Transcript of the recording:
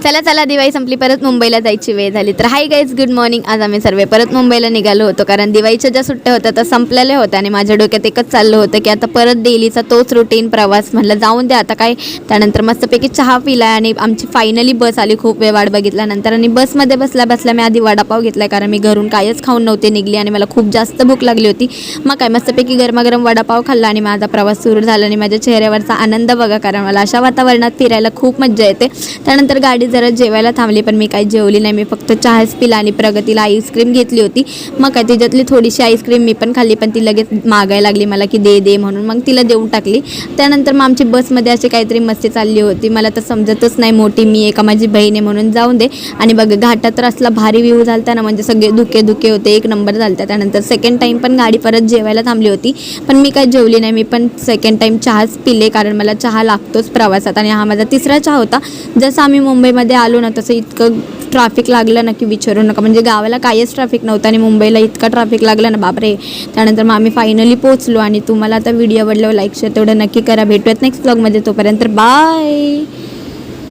चला चला दिवाळी संपली, परत मुंबईला जायची वेळ झाली. तर हाय गाईज, गुड मॉर्निंग. आज आम्ही सर्व परत मुंबईला निघालो होतो, कारण दिवाळीच्या ज्या सुट्ट्या होत्या त्या संपलेल्या होत्या आणि माझ्या डोक्यात एकच चाललं होतं की आता परत डेलीचा तोच रुटीन प्रवास. म्हटलं जाऊन दे आता काय. त्यानंतर मस्तपैकी चहा पिला आणि आमची फायनली बस आली. खूप वेळ वाट बघितल्यानंतर आणि बसमध्ये बसल्या बसल्या मी आधी वडापाव घेतला, कारण मी घरून कायच खाऊन नव्हते निघली आणि मला खूप जास्त भूक लागली होती. मग काय मस्तपैकी गरमागरम वडापाव खाल्ला आणि माझा प्रवास सुरू झाला. आणि माझ्या चेहऱ्यावरचा आनंद बघा, कारण मला अशा वातावरणात फिरायला खूप मज्जा येते. त्यानंतर गाडी जरा जेवायला थांबली, पण मी काही जेवली नाही. मी फक्त चहाच पिला आणि प्रगतीला आईस्क्रीम घेतली होती. मग काय त्याच्यातली थोडीशी आईस्क्रीम मी पण खाल्ली, पण ती लगेच मागायला लागली मला की दे दे म्हणून. मग तिला देऊन टाकली. त्यानंतर मग आमची बसमध्ये अशी काहीतरी मस्ती चालली होती. मला तर समजतच नाही, मोठी मी आहे का माझी बहीण आहे म्हणून जाऊन दे. आणि बघ घाटात तर असला भारी व्ह्यू झालता ना, म्हणजे सगळे धुके होते, एक नंबर झालता. त्यानंतर सेकंड टाईम पण गाडी परत जेवायला थांबली होती, पण मी काही जेवली नाही. मी पण सेकंड टाईम चहाच पिले, कारण मला चहा लागतोच प्रवासात. आणि हा माझा तिसरा चहा होता. जसं आम्ही मुंबईमध्ये आलो ना, तसं इतकं ट्रॅफिक लागलं ना की विचारू नका. म्हणजे गावाला काहीच ट्रॅफिक नव्हतं आणि मुंबईला इतका ट्रॅफिक लागला ना बापरे. त्यानंतर मग आम्ही फायनली पोहोचलो. आणि तुम्हाला आता व्हिडिओ आवडल्यावर लाईक शेअर तेवढं नक्की करा. भेटूयात नेक्स्ट ब्लॉगमध्ये. तोपर्यंत बाय.